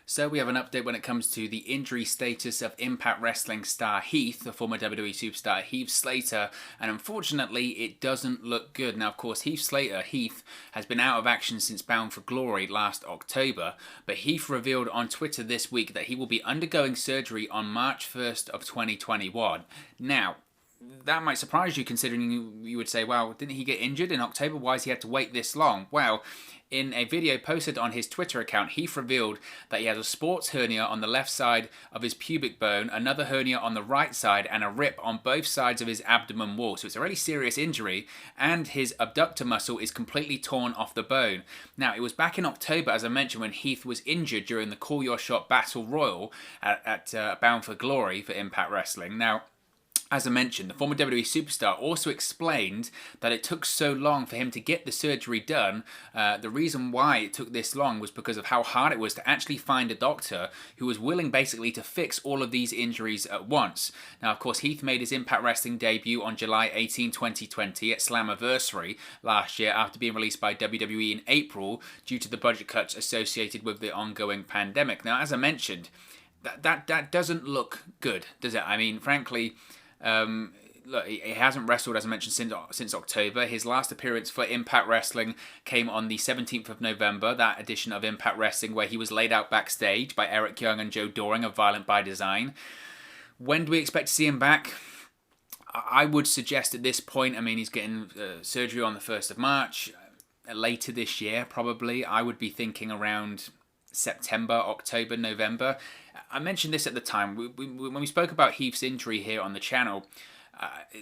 So we have an update when it comes to the injury status of Impact Wrestling star Heath, the former WWE Superstar Heath Slater, and unfortunately it doesn't look good. Now of course Heath has been out of action since Bound for Glory last October, but Heath revealed on Twitter this week that he will be undergoing surgery on March 1st of 2021. Now, that might surprise you considering you would say, well, didn't he get injured in October? Why has he had to wait this long? Well, in a video posted on his Twitter account, Heath revealed that he has a sports hernia on the left side of his pubic bone, another hernia on the right side, and a rip on both sides of his abdomen wall. So it's a really serious injury, and his abductor muscle is completely torn off the bone. Now, it was back in October, as I mentioned, when Heath was injured during the Call Your Shot Battle Royal at Bound for Glory for Impact Wrestling. Now, as I mentioned, the former WWE Superstar also explained that it took so long for him to get the surgery done. The reason why it took this long was because of how hard it was to actually find a doctor who was willing basically to fix all of these injuries at once. Now, of course, Heath made his Impact Wrestling debut on July 18, 2020 at Slammiversary last year after being released by WWE in April due to the budget cuts associated with the ongoing pandemic. Now, as I mentioned, that doesn't look good, does it? I mean, frankly, look, he hasn't wrestled, as I mentioned, since October. His last appearance for Impact Wrestling came on the 17th of November, that edition of Impact Wrestling where he was laid out backstage by Eric Young and Joe Doring of Violent by Design. When do we expect to see him back? I would suggest at this point, I mean, he's getting surgery on the 1st of March, later this year probably. I would be thinking around September, October, November. I mentioned this at the time. When we spoke about Heath's injury here on the channel,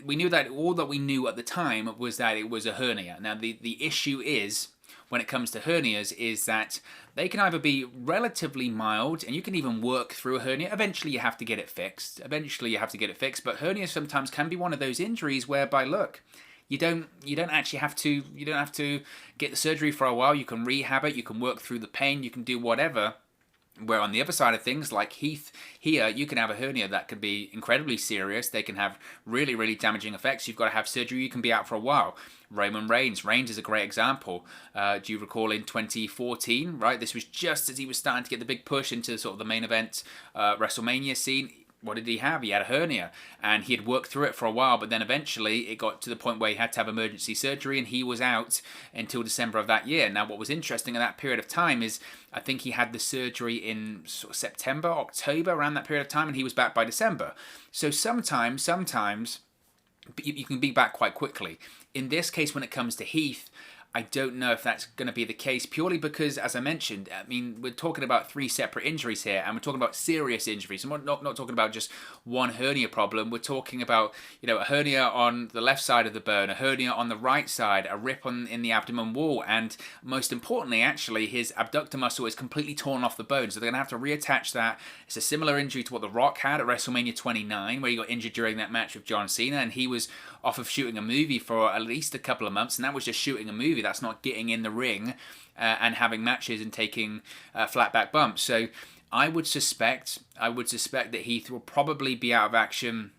we knew that all that we knew at the time was that it was a hernia. Now, the issue is, when it comes to hernias, is that they can either be relatively mild, and you can even work through a hernia. Eventually, you have to get it fixed. But hernias sometimes can be one of those injuries whereby, look, you don't actually have to get the surgery for a while. You can rehab it, you can work through the pain, you can do whatever. Where on the other side of things, like Heath here, you can have a hernia that can be incredibly serious. They can have really, really damaging effects. You've got to have surgery. You can be out for a while. Roman Reigns is a great example. Do you recall in 2014, right? This was just as he was starting to get the big push into sort of the main event WrestleMania scene. What did he have? He had a hernia, and he had worked through it for a while, but then eventually it got to the point where he had to have emergency surgery, and he was out until December of that year. Now, what was interesting in that period of time is I think he had the surgery in sort of September, October, around that period of time, and he was back by December. So sometimes you can be back quite quickly. In this case, when it comes to Heath, I don't know if that's going to be the case, purely because, as I mentioned, I mean, we're talking about 3 separate injuries here, and we're talking about serious injuries. And we're not talking about just one hernia problem. We're talking about, a hernia on the left side of the bone, a hernia on the right side, a rip in the abdomen wall, and most importantly, actually, his abductor muscle is completely torn off the bone. So they're going to have to reattach that. It's a similar injury to what The Rock had at WrestleMania 29, where he got injured during that match with John Cena, and he was off of shooting a movie for at least a couple of months, and that was just shooting a movie. That's not getting in the ring and having matches and taking flat back bumps. So I would suspect that Heath will probably be out of action,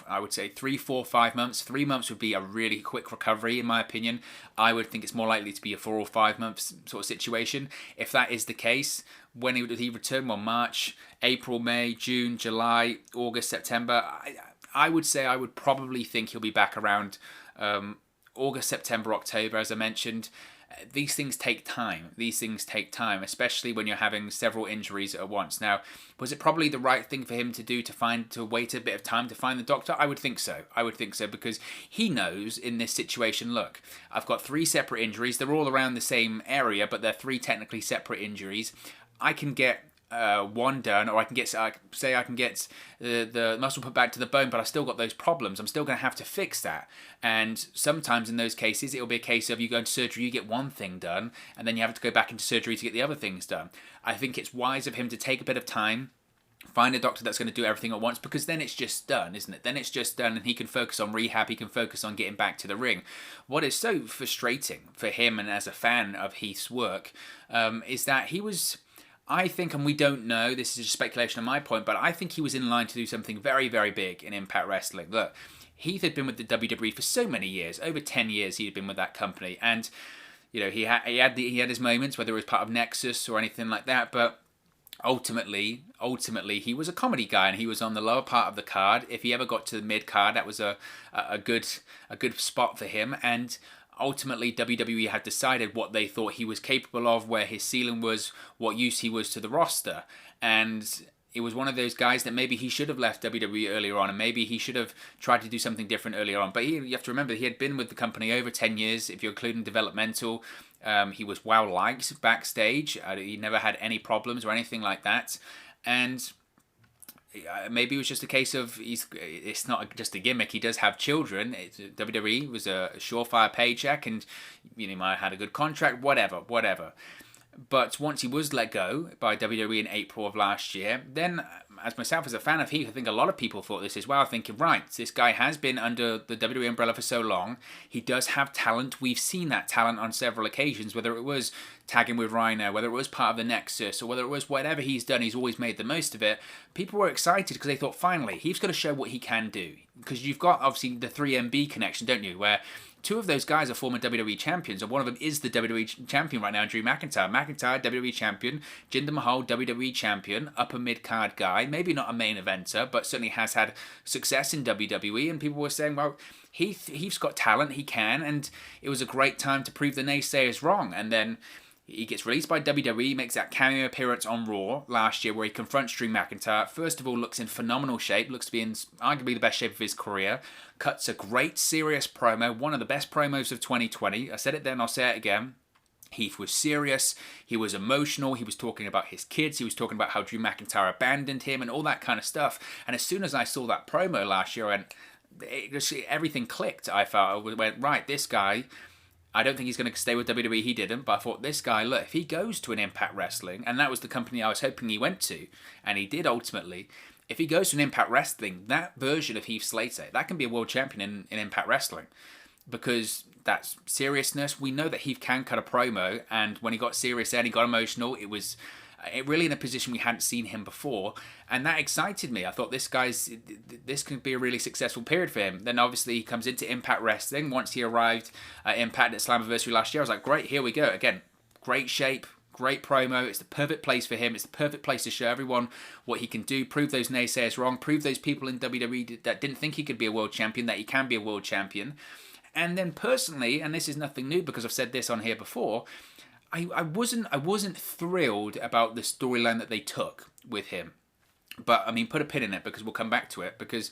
I would say 3, 4, 5 months. 3 months would be a really quick recovery, in my opinion. I would think it's more likely to be a 4 or 5 months sort of situation. If that is the case, when would he return? Well, March, April, May, June, July, August, September. I would say I would probably think he'll be back around August, September, October, as I mentioned. These things take time. Especially when you're having several injuries at once. Now, was it probably the right thing for him to do to wait a bit of time to find the doctor? I would think so. Because he knows in this situation, look, I've got 3 separate injuries. They're all around the same area, but they're 3 technically separate injuries. I can get one done, or I can get the muscle put back to the bone, but I still got those problems. I'm still going to have to fix that. And sometimes in those cases, it'll be a case of you go into surgery, you get one thing done, and then you have to go back into surgery to get the other things done. I think it's wise of him to take a bit of time, find a doctor that's going to do everything at once, because then it's just done, isn't it? Then it's just done, and he can focus on rehab, he can focus on getting back to the ring. What is so frustrating for him, and as a fan of Heath's work, is that he was, I think, and we don't know, this is just speculation on my point, but I think he was in line to do something very, very big in Impact Wrestling. Look, Heath had been with the WWE for so many years, over 10 years he had been with that company, and he had his moments, whether it was part of Nexus or anything like that, but ultimately, he was a comedy guy, and he was on the lower part of the card. If he ever got to the mid card, that was a good spot for him. And ultimately, WWE had decided what they thought he was capable of, where his ceiling was, what use he was to the roster, and it was one of those guys that maybe he should have left WWE earlier on, and maybe he should have tried to do something different earlier on. But you have to remember, he had been with the company over 10 years, if you're including developmental. He was well liked backstage. He never had any problems or anything like that. And maybe it was just a case of it's not just a gimmick. He does have children. WWE was a surefire paycheck, and he might have had a good contract, whatever. But once he was let go by WWE in April of last year, then as myself as a fan of Heath, I think a lot of people thought this as well, thinking, right, this guy has been under the WWE umbrella for so long. He does have talent. We've seen that talent on several occasions, whether it was tagging with Rhino, whether it was part of the Nexus, or whether it was whatever he's done, he's always made the most of it. People were excited because they thought, finally, Heath's going to show what he can do. Because you've got, obviously, the 3MB connection, don't you, where two of those guys are former WWE champions, and one of them is the WWE champion right now, Drew McIntyre. McIntyre, WWE champion. Jinder Mahal, WWE champion. Upper mid-card guy. Maybe not a main eventer, but certainly has had success in WWE. And people were saying, well, Heath's got talent, he can, and it was a great time to prove the naysayers wrong. And then he gets released by WWE, makes that cameo appearance on Raw last year where he confronts Drew McIntyre. First of all, looks in phenomenal shape, looks to be in arguably the best shape of his career. Cuts a great, serious promo, one of the best promos of 2020. I said it then, I'll say it again. Heath was serious, he was emotional, he was talking about his kids, he was talking about how Drew McIntyre abandoned him and all that kind of stuff. And as soon as I saw that promo last year, everything clicked. I felt, I went, right, this guy, I don't think he's going to stay with WWE. He didn't, but I thought, this guy, look, if he goes to an Impact Wrestling, and that was the company I was hoping he went to, and he did ultimately, if he goes to an Impact Wrestling, that version of Heath Slater, that can be a world champion in Impact Wrestling. Because that's seriousness. We know that Heath can cut a promo, and when he got serious then, he got emotional. It was really in a position we hadn't seen him before, and that excited me. I thought this could be a really successful period for him. Then obviously he comes into Impact Wrestling. Once he arrived at Impact at Slammiversary last year, I was like, great, here we go. Again, great shape, great promo. It's the perfect place for him. It's the perfect place to show everyone what he can do, prove those naysayers wrong, prove those people in WWE that didn't think he could be a world champion, that he can be a world champion. And then personally, and this is nothing new because I've said this on here before, I wasn't thrilled about the storyline that they took with him. But, I mean, put a pin in it because we'll come back to it, because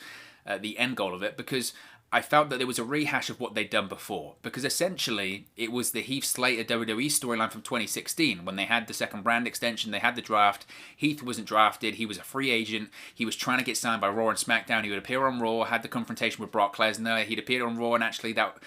the end goal of it, because I felt that there was a rehash of what they'd done before. Because essentially, it was the Heath Slater WWE storyline from 2016, when they had the second brand extension, they had the draft. Heath wasn't drafted, he was a free agent, he was trying to get signed by Raw and SmackDown, he would appear on Raw, had the confrontation with Brock Lesnar, he'd appeared on Raw, and actually that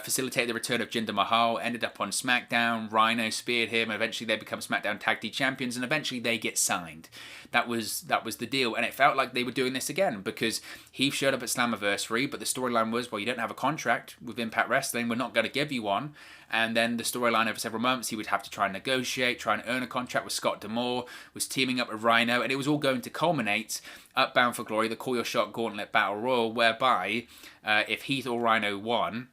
facilitated the return of Jinder Mahal, ended up on SmackDown, Rhino speared him, and eventually they become SmackDown Tag Team Champions, and eventually they get signed. That was the deal, and it felt like they were doing this again, because Heath showed up at Slammiversary, but the storyline was, well, you don't have a contract with Impact Wrestling, we're not going to give you one. And then the storyline over several months, he would have to try and negotiate, try and earn a contract with Scott D'Amore, was teaming up with Rhino, and it was all going to culminate at Bound for Glory, the Call Your Shot Gauntlet Battle Royal, whereby if Heath or Rhino won,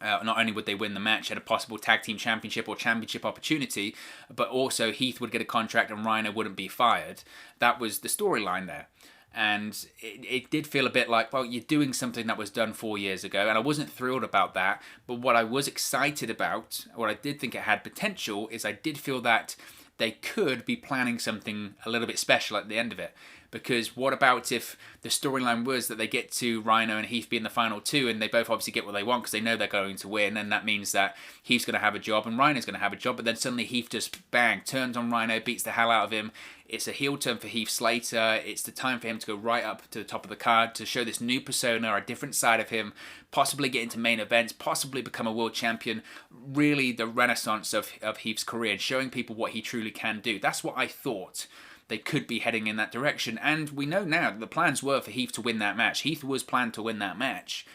not only would they win the match at a possible tag team championship or championship opportunity, but also Heath would get a contract and Rhino wouldn't be fired. That was the storyline there. And it did feel a bit like, well, you're doing something that was done 4 years ago, and I wasn't thrilled about that. But what I was excited about, what I did think it had potential, is I did feel that they could be planning something a little bit special at the end of it. Because what about if the storyline was that they get to Rhino and Heath being the final two, and they both obviously get what they want because they know they're going to win, and that means that Heath's going to have a job and Rhino's going to have a job, but then suddenly Heath just, bang, turns on Rhino, beats the hell out of him. It's a heel turn for Heath Slater. It's the time for him to go right up to the top of the card, to show this new persona, a different side of him, possibly get into main events, possibly become a world champion. Really the renaissance of Heath's career, and showing people what he truly can do. That's what I thought. They could be heading in that direction. And we know now that the plans were for Heath to win that match. Heath was planned to win that match.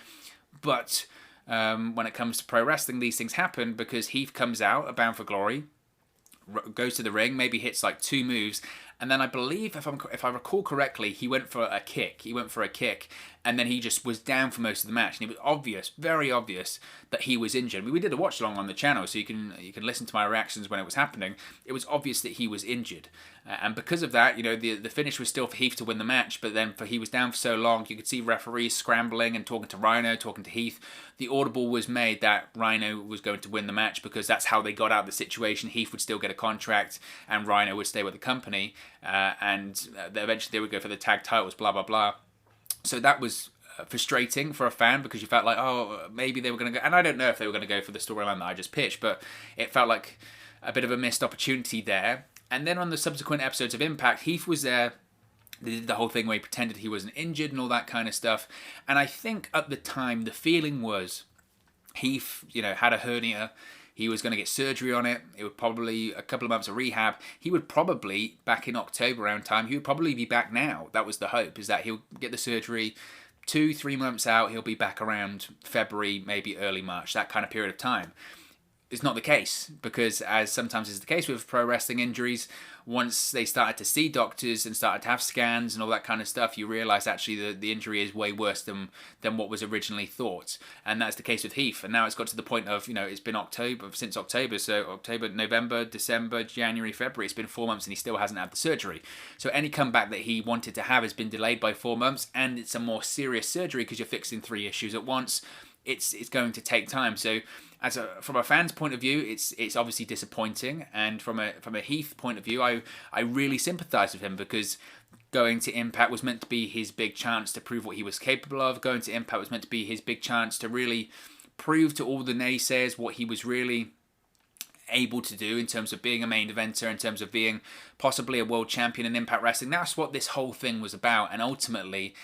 But when it comes to pro wrestling, these things happen, because Heath comes out at Bound for Glory, goes to the ring, maybe hits like 2 moves, and then I believe, if I recall correctly, he went for a kick. and then he just was down for most of the match, and it was obvious, very obvious, that he was injured. We did a watch along on the channel, so you can listen to my reactions when it was happening. It was obvious that he was injured, and because of that, the finish was still for Heath to win the match, but then he was down for so long, you could see referees scrambling and talking to Rhino, talking to Heath. The audible was made that Rhino was going to win the match because that's how they got out of the situation. Heath would still get a contract, and Rhino would stay with the company, and eventually they would go for the tag titles, blah, blah, blah. So that was frustrating for a fan because you felt like, oh, maybe they were going to go. And I don't know if they were going to go for the storyline that I just pitched, but it felt like a bit of a missed opportunity there. And then on the subsequent episodes of Impact, Heath was there. They did the whole thing where he pretended he wasn't injured and all that kind of stuff. And I think at the time, the feeling was Heath, had a hernia. He was going to get surgery on it. It would probably a couple of months of rehab. He would probably, back in October around time, he would probably be back now. That was the hope, is that he'll get the surgery 2-3 months out. He'll be back around February, maybe early March, that kind of period of time. It's not the case, because as sometimes is the case with pro wrestling injuries, once they started to see doctors and started to have scans and all that kind of stuff, you realise actually the injury is way worse than what was originally thought. And that's the case with Heath. And now it's got to the point of, it's been since October. So October, November, December, January, February. It's been 4 months and he still hasn't had the surgery. So any comeback that he wanted to have has been delayed by 4 months, and it's a more serious surgery because you're fixing 3 issues at once. It's going to take time. So from a fan's point of view, it's obviously disappointing, and from a Heath point of view, I really sympathise with him, because going to Impact was meant to be his big chance to prove what he was capable of. Going to Impact was meant to be his big chance to really prove to all the naysayers what he was really able to do in terms of being a main eventer, in terms of being possibly a world champion in Impact Wrestling. That's what this whole thing was about, and ultimately,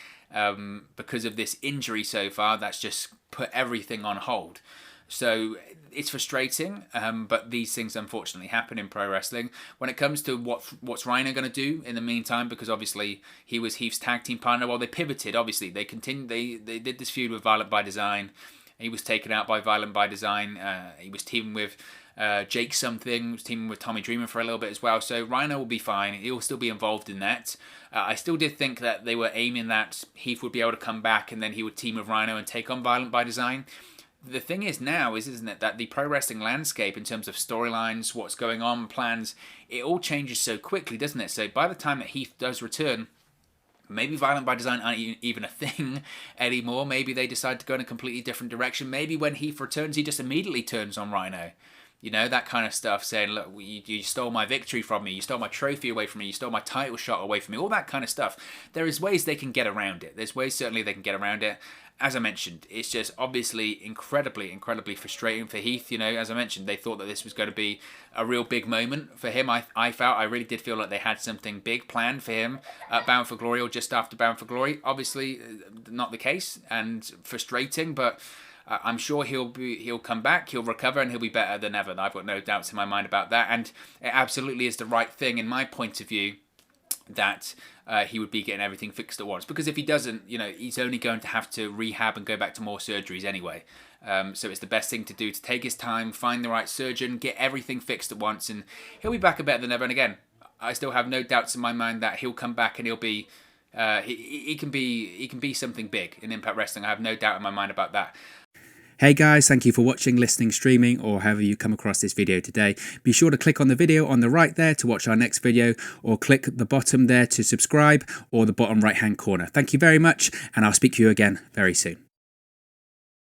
because of this injury so far, that's just put everything on hold. So it's frustrating, but these things unfortunately happen in pro wrestling. When it comes to what's Rhino going to do in the meantime, because obviously he was Heath's tag team partner. Well, they pivoted. Obviously, they continued. They did this feud with Violent by Design. He was taken out by Violent by Design. He was teaming with Jake something. Was teaming with Tommy Dreamer for a little bit as well. So Rhino will be fine. He'll still be involved in that. I still did think that they were aiming that Heath would be able to come back and then he would team with Rhino and take on Violent by Design. The thing is now, isn't it, that the pro wrestling landscape in terms of storylines, what's going on, plans, it all changes so quickly, doesn't it? So by the time that Heath does return, maybe Violent by Design aren't even a thing anymore. Maybe they decide to go in a completely different direction. Maybe when Heath returns, he just immediately turns on Rhino. That kind of stuff, saying, look, you stole my victory from me, you stole my trophy away from me, you stole my title shot away from me, all that kind of stuff. There is ways they can get around it. There's ways certainly they can get around it. As I mentioned, it's just obviously incredibly, incredibly frustrating for Heath. As I mentioned, they thought that this was going to be a real big moment for him. I really did feel like they had something big planned for him at Bound for Glory or just after Bound for Glory. Obviously, not the case, and frustrating, but I'm sure he'll come back, he'll recover, and he'll be better than ever. I've got no doubts in my mind about that, and it absolutely is the right thing in my point of view that he would be getting everything fixed at once. Because if he doesn't, he's only going to have to rehab and go back to more surgeries anyway. So it's the best thing to do, to take his time, find the right surgeon, get everything fixed at once, and he'll be back better than ever. And again, I still have no doubts in my mind that he'll come back and he'll be he can be something big in Impact Wrestling. I have no doubt in my mind about that. Hey guys, thank you for watching, listening, streaming, or however you come across this video today. Be sure to click on the video on the right there to watch our next video, or click the bottom there to subscribe, or the bottom right hand corner. Thank you very much, and I'll speak to you again very soon.